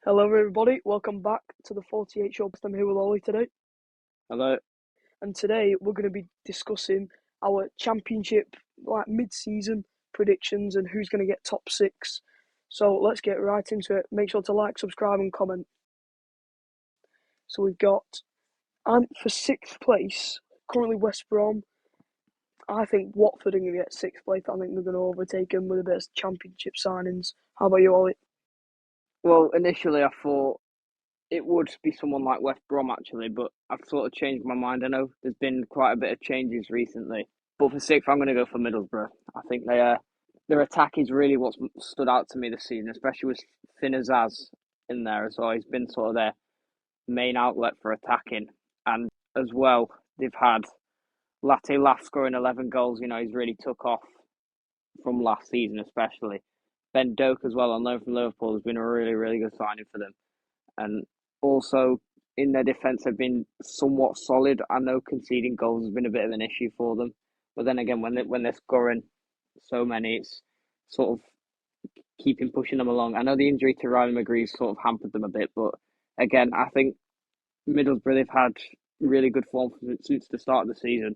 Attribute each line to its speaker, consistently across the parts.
Speaker 1: Hello, everybody. Welcome back to the 48 Show. I'm here with Ollie today,
Speaker 2: Hello.
Speaker 1: and today we're going to be discussing our championship mid-season predictions and who's going to get top six. So let's get right into it. Make sure to like, subscribe, and comment. So we've got, and for sixth place, currently West Brom. I think Watford are going to get sixth place. I think they're going to overtake them with the best championship signings. How about you, Ollie?
Speaker 2: Well, initially I thought it would be someone like West Brom actually, but I've sort of changed my mind. I know there's been quite a bit of changes recently, but for sixth, I'm going to go for Middlesbrough. I think their attack is really what's stood out to me this season, especially with Finn Azaz in there as well. He's been sort of their main outlet for attacking, and as well they've had Latte Lath scoring 11 goals. You know, he's really took off from last season, especially. Ben Doak as well on loan from Liverpool has been a really, really good signing for them. And also in their defence have been somewhat solid. I know conceding goals has been a bit of an issue for them, but then again, when they're scoring so many, it's sort of keeping pushing them along. I know the injury to Riley McGree sort of hampered them a bit, but again, I think Middlesbrough they've had really good form since the start of the season,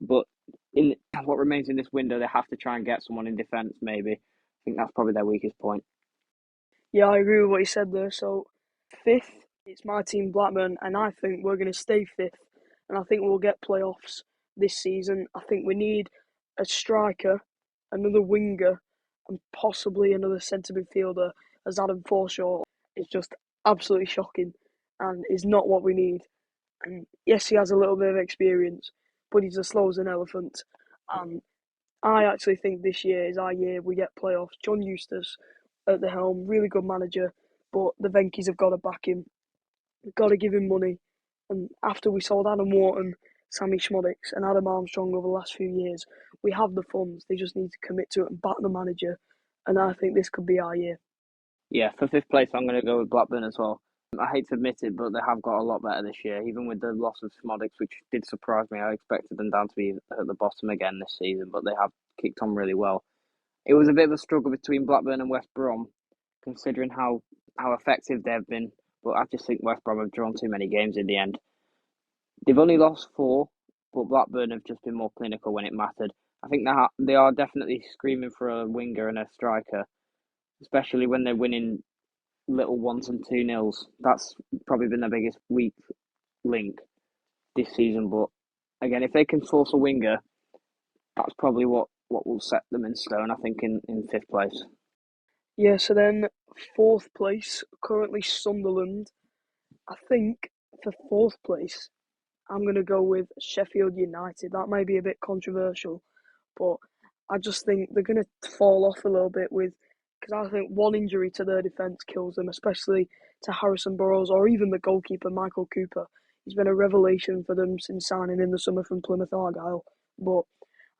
Speaker 2: but in what remains in this window, they have to try and get someone in defence. Maybe I think that's probably their weakest point.
Speaker 1: Yeah, I agree with what you said there. So, fifth, it's my team, Blackburn, and I think we're going to stay fifth. And I think we'll get playoffs this season. I think we need a striker, another winger, and possibly another centre midfielder, as Adam Forshaw is just absolutely shocking and is not what we need. And yes, he has a little bit of experience, but he's as slow as an elephant. And I actually think this year is our year. We get playoffs. John Eustace at the helm, really good manager, but the Venkies have got to back him. We've got to give him money. And after we sold Adam Wharton, Sammy Schmodix, and Adam Armstrong over the last few years, we have the funds. They just need to commit to it and back the manager. And I think this could be our year.
Speaker 2: Yeah, for fifth place, I'm going to go with Blackburn as well. I hate to admit it, but they have got a lot better this year, even with the loss of Smodics, which did surprise me. I expected them down to be at the bottom again this season, but they have kicked on really well. It was a bit of a struggle between Blackburn and West Brom, considering how effective they've been. But I just think West Brom have drawn too many games in the end. They've only lost four, but Blackburn have just been more clinical when it mattered. I think they are definitely screaming for a winger and a striker, especially when they're winning little ones and 2-0s. That's probably been their biggest weak link this season. But again, if they can source a winger, that's probably what will set them in stone, I think, in fifth place.
Speaker 1: Yeah, so then fourth place, currently Sunderland. I think for fourth place, I'm going to go with Sheffield United. That may be a bit controversial, but I just think they're going to fall off a little bit with because I think one injury to their defence kills them, especially to Harrison Burrows or even the goalkeeper Michael Cooper. He's been a revelation for them since signing in the summer from Plymouth Argyle, but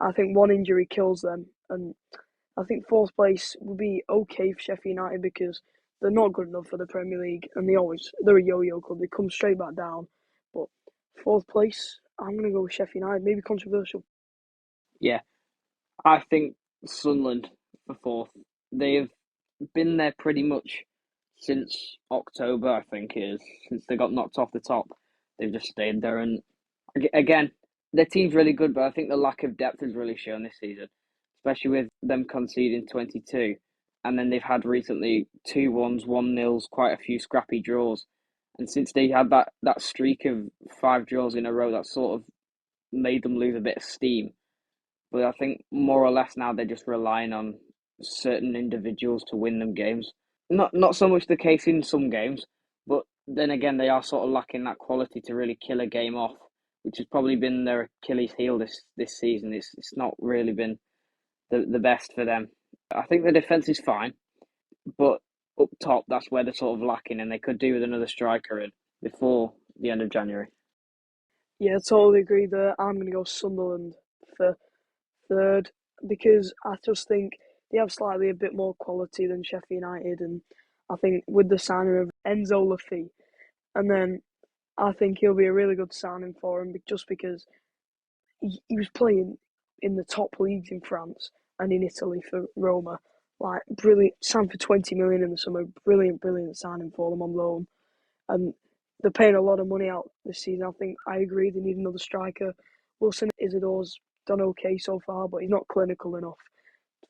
Speaker 1: I think one injury kills them, and I think fourth place would be okay for Sheffield United because they're not good enough for the Premier League, and they're a yo-yo club. They come straight back down. But fourth place, I'm gonna go with Sheffield United. Maybe controversial.
Speaker 2: Yeah, I think Sunderland for fourth. They have been there pretty much since October, I think it is. Since they got knocked off the top, they've just stayed there. And again, their team's really good, but I think the lack of depth has really shown this season, especially with them conceding 22. And then they've had recently 2-1s, 1-0s, quite a few scrappy draws. And since they had that streak of 5 draws in a row, that sort of made them lose a bit of steam. But I think more or less now they're just relying on certain individuals to win them games. Not so much the case in some games, but then again they are sort of lacking that quality to really kill a game off, which has probably been their Achilles heel this season. It's not really been the best for them. I think the defense is fine, but up top that's where they're sort of lacking, and they could do with another striker in before the end of January.
Speaker 1: Yeah, I totally agree there. I'm gonna go Sunderland for third because I just think they have slightly a bit more quality than Sheffield United, and I think with the signing of Enzo Lafitte, and then I think he'll be a really good signing for him just because he was playing in the top leagues in France and in Italy for Roma. like brilliant. Signed for 20 million in the summer. Brilliant, brilliant signing for them on loan. And they're paying a lot of money out this season. I think I agree they need another striker. Wilson Isidore's done okay so far, but he's not clinical enough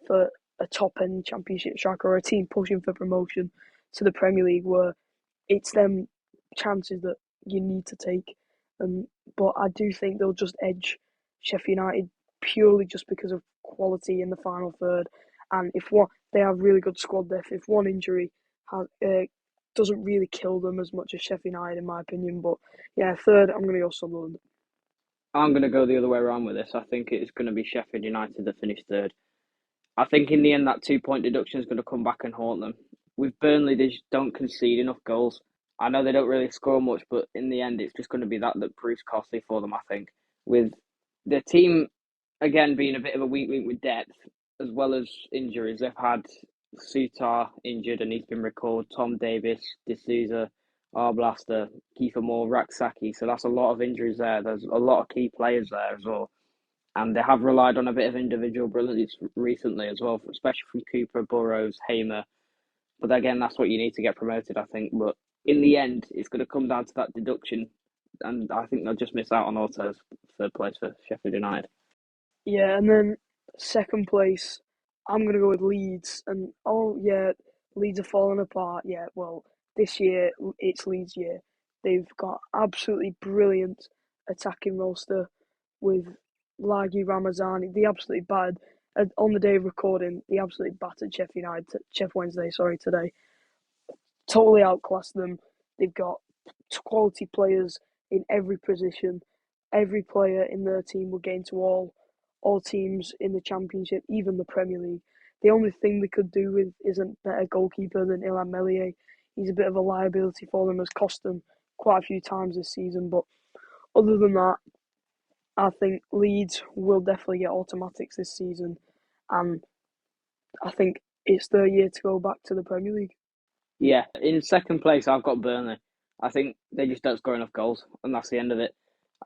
Speaker 1: for a top end championship striker or a team pushing for promotion to the Premier League where it's them chances that you need to take. But I do think they'll just edge Sheffield United purely just because of quality in the final third. And if one, they have really good squad depth. If one injury has, doesn't really kill them as much as Sheffield United, in my opinion. But yeah, third, I'm going to go Sunderland.
Speaker 2: I'm going to go the other way around with this. I think it's going to be Sheffield United that finish third. I think in the end that 2 point deduction is going to come back and haunt them. With Burnley, they just don't concede enough goals. I know they don't really score much, but in the end, it's just going to be that proves costly for them, I think. With the team, again, being a bit of a weak link with depth, as well as injuries, they've had Sutar injured and he's been recalled, Tom Davis, D'Souza, Arblaster, Kiefer Moore, Raksaki. So that's a lot of injuries there. There's a lot of key players there as well. And they have relied on a bit of individual brilliance recently as well, especially from Cooper, Burrows, Hamer. But again, that's what you need to get promoted, I think. But in the end, it's going to come down to that deduction. And I think they'll just miss out on Auto's third place for Sheffield United.
Speaker 1: Yeah, and then second place, I'm gonna go with Leeds. And oh yeah, Leeds are falling apart. Yeah, well, this year it's Leeds' year. They've got absolutely brilliant attacking roster with Lagi Ramazani. They absolutely battered on the day of recording. They absolutely battered Sheffield United, Sheff Wednesday. Sorry, today. Totally outclassed them. They've got quality players in every position. Every player in their team will get into all teams in the Championship, even the Premier League. The only thing they could do with isn't better goalkeeper than Illan Meslier. He's a bit of a liability for them, has cost them quite a few times this season. But other than that, I think Leeds will definitely get automatics this season, and I think it's their year to go back to the Premier League.
Speaker 2: Yeah, in second place, I've got Burnley. I think they just don't score enough goals, and that's the end of it.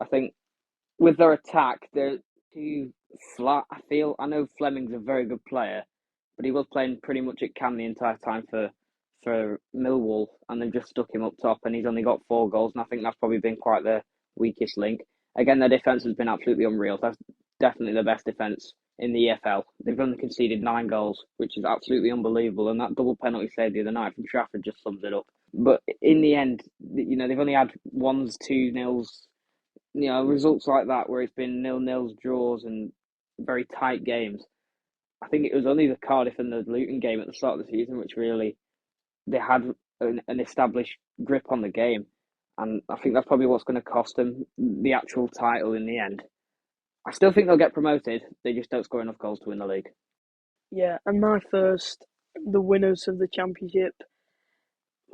Speaker 2: I think with their attack, they're too flat. I feel. I know Fleming's a very good player, but he was playing pretty much at Cam the entire time for Millwall, and they've just stuck him up top, and he's only got 4 goals, and I think that's probably been quite their weakest link. Again, their defense has been absolutely unreal. That's definitely the best defense in the EFL. They've only conceded 9 goals, which is absolutely unbelievable, and that double penalty save the other night from Trafford just sums it up. But in the end, they've only had 1s, 2-0s, results like that where it's been 0-0s, draws, and very tight games. I think it was only the Cardiff and the Luton game at the start of the season which really they had an established grip on the game, and I think that's probably what's going to cost them the actual title in the end. I still think they'll get promoted. They just don't score enough goals to win the league.
Speaker 1: Yeah, and my first, the winners of the Championship,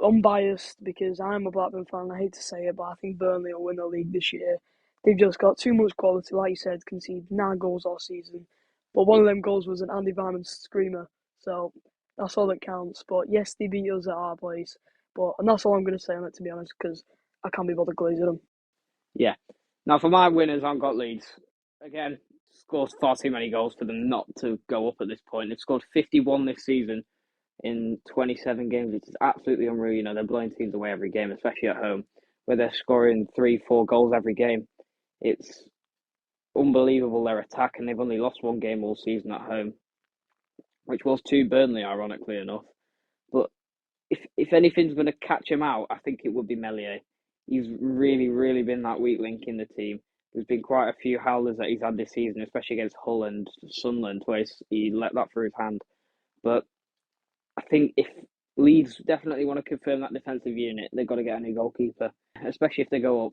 Speaker 1: unbiased because I'm a Blackburn fan. I hate to say it, but I think Burnley will win the league this year. They've just got too much quality, like you said, conceded 9 goals all season. But one of them goals was an Andy Varnon screamer, so that's all that counts. But yes, they beat us at our place, and that's all I'm going to say on it, to be honest, because I can't be bothered glazing them.
Speaker 2: Yeah. Now for my winners, I've got Leeds. Again, scores far too many goals for them not to go up at this point. They've scored 51 this season in 27 games, which is absolutely unreal. They're blowing teams away every game, especially at home, where they're scoring 3-4 goals every game. It's unbelievable, their attack, and they've only lost 1 game all season at home, which was to Burnley, ironically enough. But if anything's going to catch him out, I think it would be Meslier. He's really, really been that weak link in the team. There's been quite a few howlers that he's had this season, especially against Hull and Sunderland, where he let that through his hand. But I think if Leeds definitely want to confirm that defensive unit, they've got to get a new goalkeeper, especially if they go up.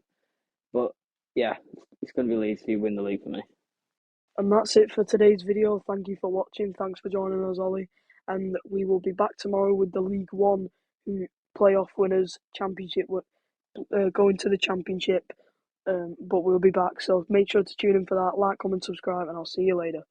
Speaker 2: But yeah, it's going to be Leeds who win the league for me.
Speaker 1: And that's it for today's video. Thank you for watching. Thanks for joining us, Ollie. And we will be back tomorrow with the League One playoff winners, championship, going to the championship. But we'll be back. So make sure to tune in for that. Like, comment, subscribe, and I'll see you later.